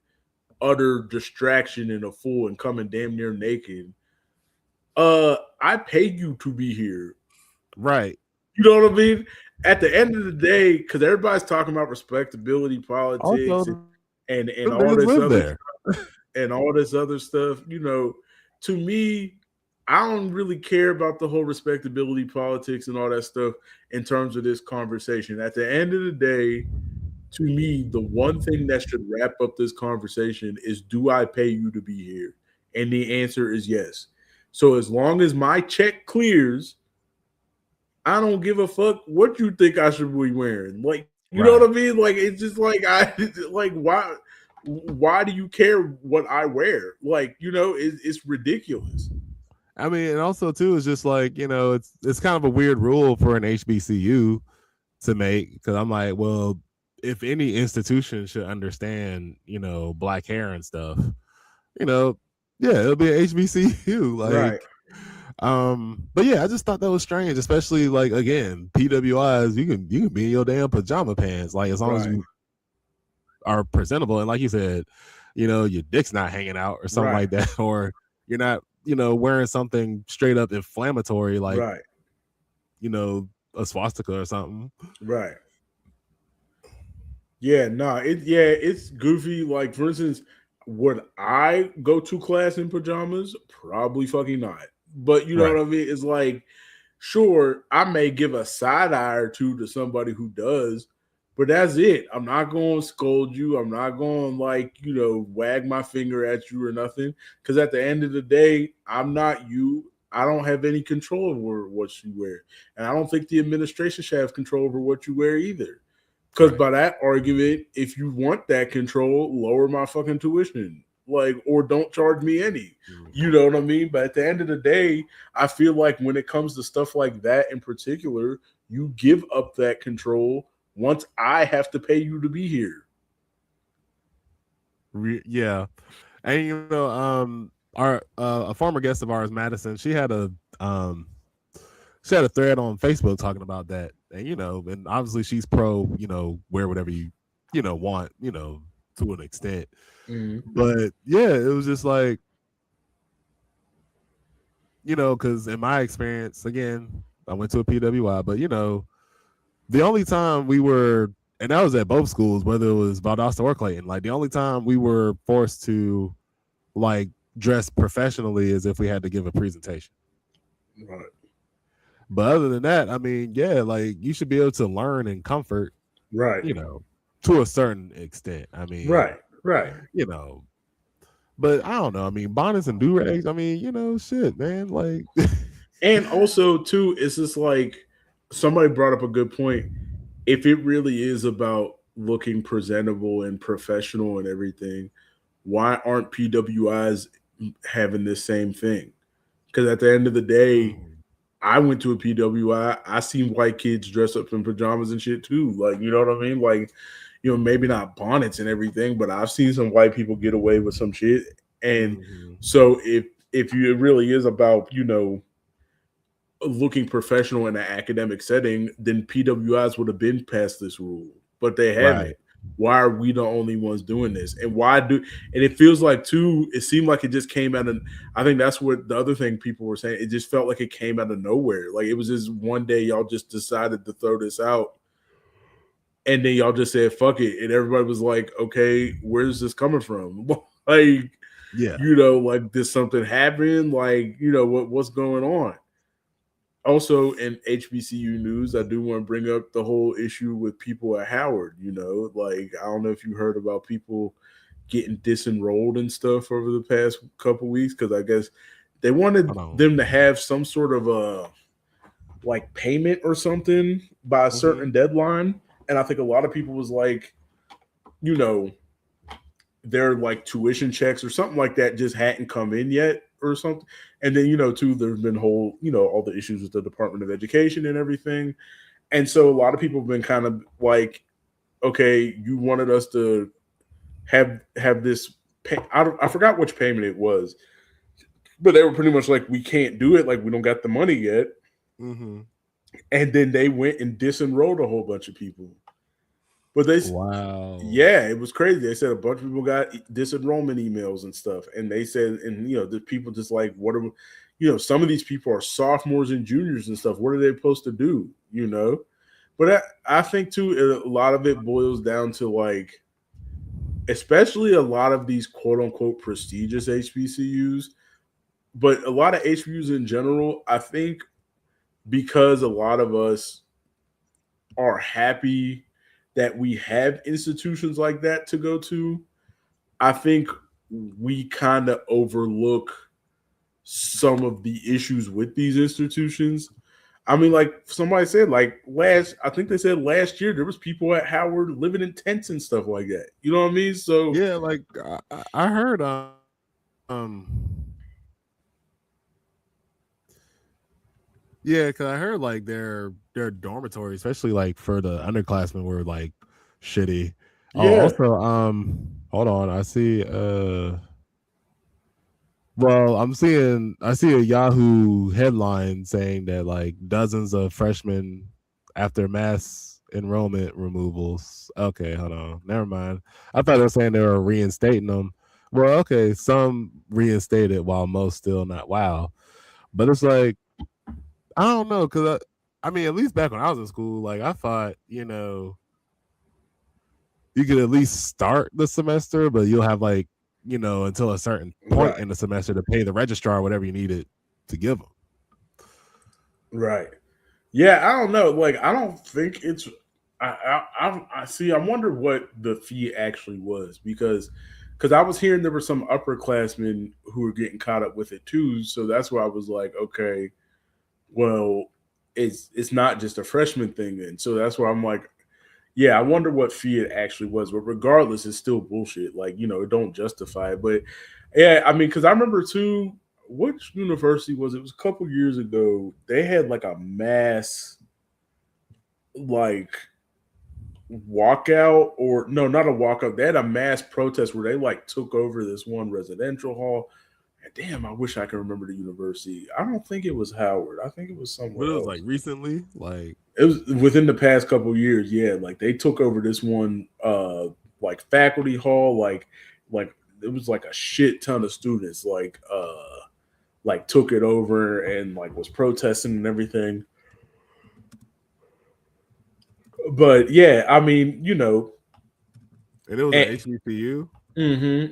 utter distraction and a fool and coming damn near naked, I paid you to be here. right. You know what I mean? At the end of the day, because everybody's talking about respectability politics Also, and them all niggas this live other there. and all this other stuff, to me, I don't really care about the whole respectability politics and all that stuff in terms of this conversation. At the end of the day, to me, the one thing that should wrap up this conversation is, do I pay you to be here? And the answer is yes. So as long as my check clears, I don't give a fuck what you think I should be wearing. Like, you know what I Right. mean? Like, it's just like like why do you care what I wear? Like, it's ridiculous. I mean, and also too, it's just like it's kind of a weird rule for an HBCU to make because I'm like, well, if any institution should understand, black hair and stuff, you know, yeah, it'll be an HBCU. Right, But yeah, I just thought that was strange, especially like again, PWIs, you can be in your damn pajama pants, like as long as right, you are presentable and like you said, your dick's not hanging out or something right, like that, or you're not, wearing something straight up inflammatory like, right, you know, a swastika or something. right. Yeah, no, it's goofy. Like, for instance, would I go to class in pajamas? Probably fucking not. But you know Right. what I mean? It's like, sure, I may give a side eye or two to somebody who does, but that's it. I'm not going to scold you. I'm not going to, like, wag my finger at you or nothing. Because at the end of the day, I'm not you. I don't have any control over what you wear. And I don't think the administration should have control over what you wear either. Because Right. by that argument, if you want that control, lower my fucking tuition. Like, or don't charge me any. You know what I mean? But at the end of the day, I feel like when it comes to stuff like that in particular, you give up that control once I have to pay you to be here. Yeah. And our a former guest of ours, Madison, um she had a thread on Facebook talking about that. And and obviously she's pro, wear whatever you, want, to an extent. Mm-hmm. But yeah, it was just like, because in my experience, again, I went to a PWI, but the only time we were, and that was at both schools, whether it was Valdosta or Clayton, like the only time we were forced to like dress professionally is if we had to give a presentation. Right. But other than that, I mean, yeah, like you should be able to learn in comfort, Right. To a certain extent. I mean, Right. Right. you know, but I don't know. I mean, bonnets and do rags. I mean, shit, man. Like, And also, too, it's just like somebody brought up a good point. If it really is about looking presentable and professional and everything, why aren't PWIs having this same thing? Because at the end of the day, I went to a PWI. I seen white kids dress up in pajamas and shit too. Like, you know what I mean? Like, maybe not bonnets and everything, but I've seen some white people get away with some shit. And so if you it really is about, looking professional in an academic setting, then PWIs would have been past this rule, but they haven't. right. Why are we the only ones doing this? And it feels like too, it seemed like it just came out of, I think that's what the other thing people were saying. It just felt like it came out of nowhere. Like it was just one day y'all just decided to throw this out and then y'all just said, fuck it. And everybody was like, okay, where's this coming from? Like, Yeah. like did something happen? Like, what's going on? Also in HBCU news, I do want to bring up the whole issue with people at Howard. Like I don't know if you heard about people getting disenrolled and stuff over the past couple weeks because I guess They wanted Hold on. them to have some sort of a like payment or something by a certain deadline, and I think a lot of people was like, you know, their like tuition checks or something like that just hadn't come in yet or something. And then, too, there's been all the issues with the Department of Education and everything. And so a lot of people have been kind of like, okay, you wanted us to have this I forgot which payment it was, but they were pretty much like, we can't do it, like we don't got the money yet. Mm-hmm. And then they went and disenrolled a whole bunch of people. But they, Wow. yeah, it was crazy. They said a bunch of people got disenrollment emails and stuff, and they said, and the people just like, what are, some of these people are sophomores and juniors and stuff. What are they supposed to do? But I think too, a lot of it boils down to like, especially a lot of these quote unquote prestigious HBCUs, but a lot of HBCUs in general. I think because a lot of us are happy that we have institutions like that to go to, I think we kind of overlook some of the issues with these institutions. I mean, like somebody said, like I think they said last year there was people at Howard living in tents and stuff like that. You know what I mean? So Yeah, like I heard yeah, because I heard like their dormitory, especially like for the underclassmen, were like shitty. Oh, yeah, also, hold on, I see. Well, I see a Yahoo headline saying that like dozens of freshmen after mass enrollment removals. Okay, hold on, never mind. I thought they were saying they were reinstating them. Well, okay, some reinstated while most still not. Wow, but it's like I don't know because I mean, at least back when I was in school, like I thought, you could at least start the semester, but you'll have like, until a certain point right, in the semester to pay the registrar whatever you needed to give them. right. Yeah, I don't know. Like, I don't think it's. I see. I wonder what the fee actually was because I was hearing there were some upperclassmen who were getting caught up with it too. So that's why I was like, okay, well, it's not just a freshman thing then. So that's why I'm like, yeah, I wonder what fee it actually was. But regardless, it's still bullshit. Like, it don't justify it. But yeah, I mean, because I remember too, which university was it? It was a couple years ago. They had like a mass like walkout, or no, not a walkout. They had a mass protest where they like took over this one residential hall. And damn, I wish I could remember the university. I don't think it was Howard. I think it was But somewhere it was like else. recently, like It was within the past couple years. Yeah, like they took over this one like faculty hall. Like it was like a shit ton of students like took it over and like was protesting and everything. But yeah, I mean, and it was and, an HBCU.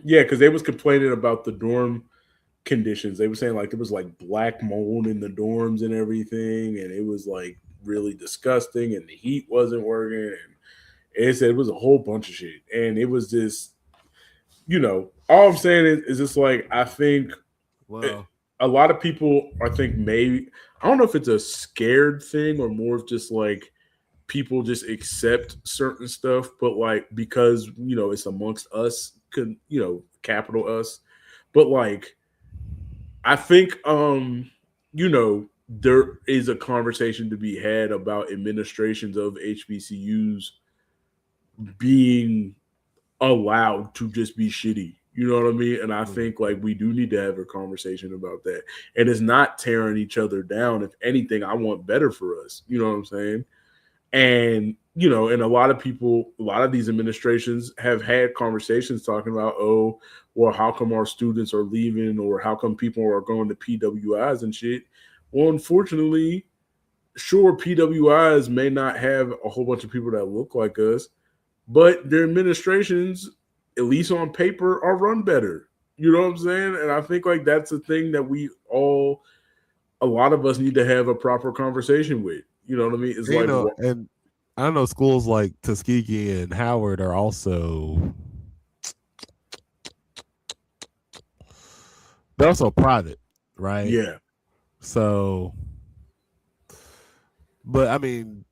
yeah, because they was complaining about the dorm conditions. They were saying like there was like black mold in the dorms and everything, and it was like really disgusting, and the heat wasn't working, and it said it was a whole bunch of shit, and it was just, all I'm saying is just like I think Well, a lot of people, I think maybe I don't know if it's a scared thing or more of just like people just accept certain stuff, but like because it's amongst us, capital us, but like I think there is a conversation to be had about administrations of HBCUs being allowed to just be shitty. You know what I mean? And I think like we do need to have a conversation about that. And it's not tearing each other down. If anything, I want better for us. You know what I'm saying? And and a lot of people, a lot of these administrations have had conversations talking about, oh, well, how come our students are leaving, or how come people are going to PWIs and shit. Well, unfortunately, sure, PWIs may not have a whole bunch of people that look like us, but their administrations, at least on paper, are run better. You know what I'm saying? And I think like that's a thing that a lot of us need to have a proper conversation with. You know what I mean? It's like, and I know schools like Tuskegee and Howard are also they're also private. right? Yeah. So, but I mean,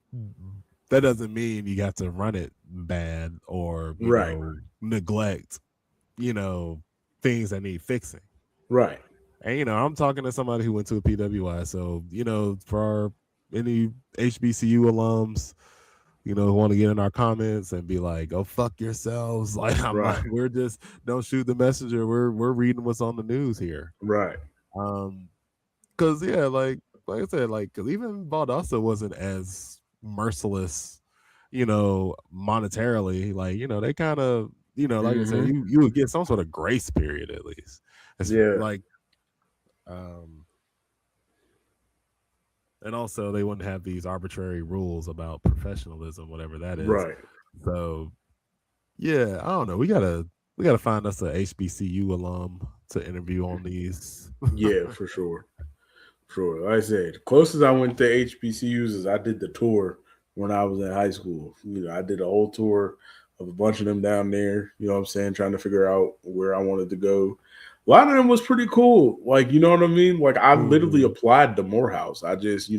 that doesn't mean you got to run it bad or, Right. neglect, you know, things that need fixing. Right. And, I'm talking to somebody who went to a PWI. So, for any HBCU alums, who want to get in our comments and be like, "Go fuck yourselves." Like, I'm Right. not, we're just, don't shoot the messenger. We're reading what's on the news here. Right. Um, Cause yeah, like I said, cause even Valdosta wasn't as merciless, monetarily. Like, they kind of, like I said, Mm-hmm. you would get some sort of grace period at least. It's Yeah. like, um, and also they wouldn't have these arbitrary rules about professionalism, whatever that is. Right. So yeah, I don't know. We gotta find us a HBCU alum to interview on these. Yeah, for sure. Sure. Like I said, the closest I went to HBCUs is I did the tour when I was in high school. I did a whole tour of a bunch of them down there, you know what I'm saying, trying to figure out where I wanted to go. A lot of them was pretty cool. Like, you know what I mean? Like, I literally Mhm. applied to Morehouse. I just, I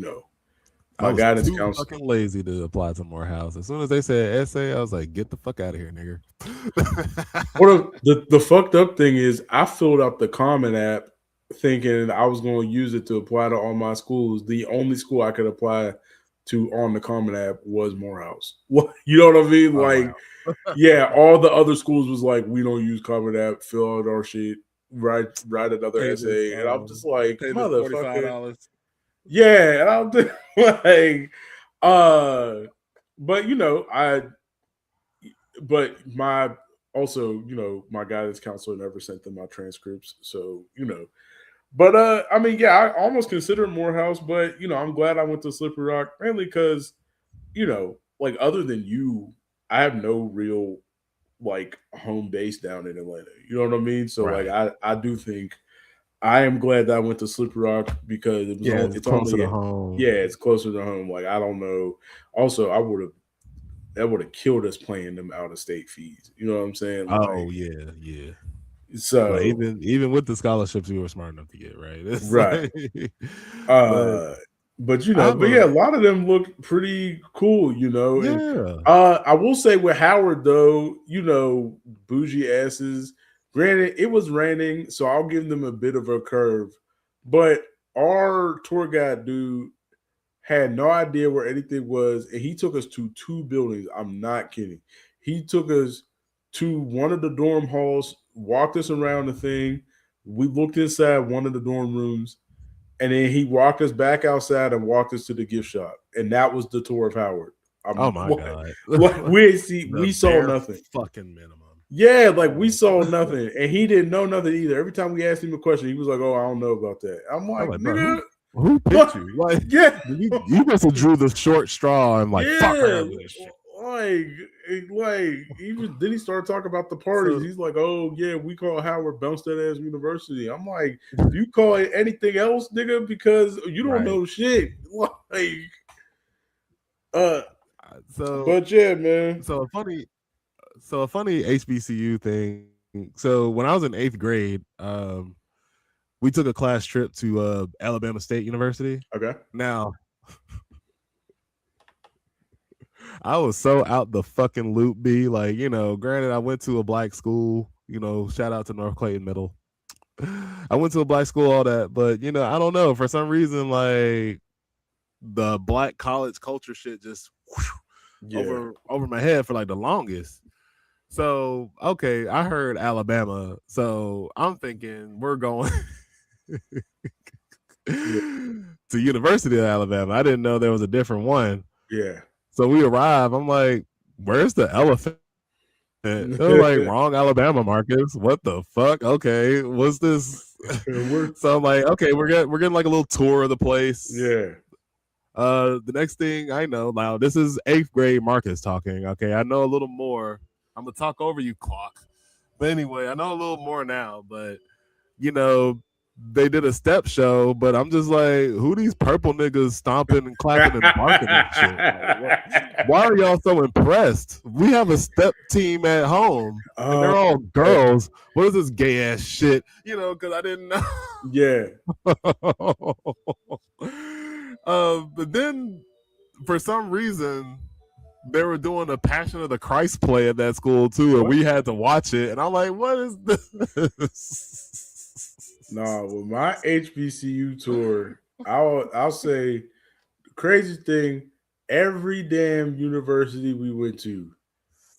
my was guidance too counselor. fucking lazy to apply to Morehouse. As soon as they said essay, I was like, "Get the fuck out of here, nigga." Or the fucked up thing is, I filled out the Common App thinking I was going to use it to apply to all my schools. The only school I could apply to on the Common App was Morehouse. What, you know what I mean? Oh Like, wow. yeah, all the other schools was like, we don't use Common App. Fill out our shit. Write another Pay this essay, and I'm just like, pay this motherfucker. $45. Yeah, and I'm just like, uh, but but my also, my guidance counselor never sent them my transcripts. So, but I mean, yeah, I almost consider Morehouse, but I'm glad I went to Slippery Rock mainly because, like other than you, I have no real like home base down in Atlanta. You know what I mean? So like Right. I do think I am glad that I went to Slippery Rock because Yeah, it's it's closer to only home. yeah, it's closer to home. Like I don't know. Also, that would have killed us playing them out of state fees. You know what I'm saying? Oh Like yeah, yeah. But so even with the scholarships we were smart enough to get, right? It's right. like, but Uh but I have but a yeah, a lot of them look pretty cool. And yeah. I will say with Howard though, bougie asses. Granted, it was raining, so I'll give them a bit of a curve. But our tour guide dude had no idea where anything was, and he took us to two buildings. I'm not kidding. He took us to one of the dorm halls, walked us around the thing. We looked inside one of the dorm rooms, and then he walked us back outside and walked us to the gift shop, and that was the tour of Howard. Oh my What? god. What The we saw bare nothing. fucking minimum. Yeah, like we Oh. saw nothing, and he didn't know nothing either. Every time we asked him a question, he was like, "Oh, I don't know about that." I'm I'm like, like, bro, who "Nigga, who picked what? you? Like, Yeah, you must have drew the short straw and like fuck yeah." her with this shit. Like, even then he started talking about the parties. So He's like, "Oh yeah, we call Howard Bumstead Ass University." I'm like, "Do you call it anything else, nigga? Because you don't right. know shit." Like, uh, So but yeah, man. so a funny HBCU thing. So when I was in 8th grade, we took a class trip to Alabama State University. Okay. Now, I was so out the fucking loop, B. Like, granted, I went to a black school, shout out to North Clayton Middle. I went to a black school, all that, but, I don't know. For some reason, like, the black college culture shit just Yeah. over my head for like the longest. So, okay, I heard Alabama. So I'm thinking we're going Yeah. to University of Alabama. I didn't know there was a different one. Yeah. So we arrive. I'm like, where's the elephant? They're like, wrong Alabama, Marcus. What the fuck? Okay, what's this? So I'm like, okay, we're getting like a little tour of the place. Yeah. The next thing I know, now this is 8th grade Marcus talking. Okay, I know a little more. I'm gonna talk over you, clock. But anyway, I know a little more now. But you know, they did a step show, but I'm just like, who these purple niggas stomping and clapping and barking and shit? Like, why are y'all so impressed? We have a step team at home, and they're all girls. What is this gay ass shit? You know, because I didn't know. Yeah. But then, for some reason, they were doing a Passion of the Christ play at that school too, and we had to watch it. And I'm like, what is this? No, with my HBCU tour, I'll say the crazy thing, every damn university we went to,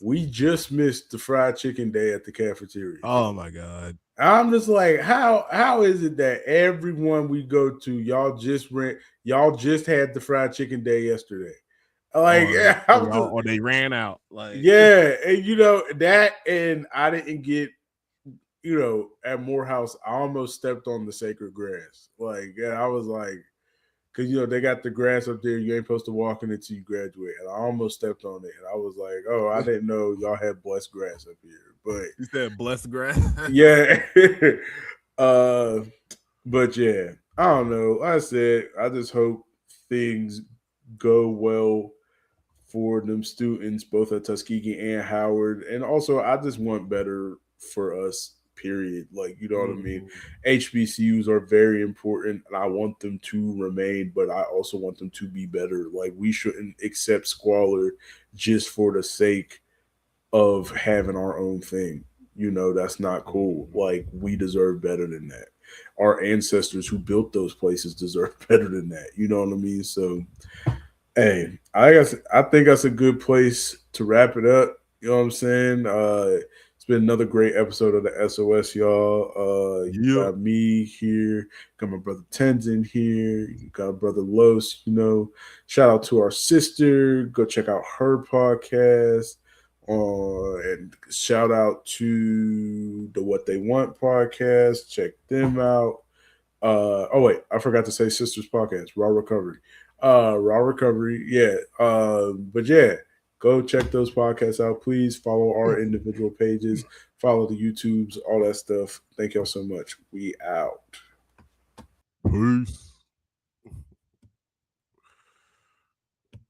we just missed the fried chicken day at the cafeteria. Oh my God. I'm just like, how is it that everyone we go to, y'all just had the fried chicken day yesterday? Like, or they ran out. Like, yeah, and you know that, and I didn't get, you know, at Morehouse, I almost stepped on the sacred grass. Like, yeah, I was like, because you know they got the grass up there, you ain't supposed to walk in it until you graduate, and I almost stepped on it, and I was like, oh, I didn't know y'all had blessed grass up here. But you said blessed grass. Yeah. But yeah, I don't know. Like I said, I just hope things go well for them students, both at Tuskegee and Howard. And also, I just want better for us, period. Like, you know what I mean? HBCUs are very important, and I want them to remain, but I also want them to be better. Like, we shouldn't accept squalor just for the sake of having our own thing. You know, that's not cool. Like, we deserve better than that. Our ancestors who built those places deserve better than that. You know what I mean? So, hey, I think that's a good place to wrap it up. You know what I'm saying? It's been another great episode of the SOS, y'all. You got me here, got my brother Tenzin here, you got brother Los. You know, shout out to our sister. Go check out her podcast. And shout out to the What They Want podcast. Check them out. Oh wait, I forgot to say Sisters Podcast, Raw Recovery. Raw Recovery, yeah. But yeah, go check those podcasts out. Please follow our individual pages, follow the YouTubes, all that stuff. Thank y'all so much. We out. Peace.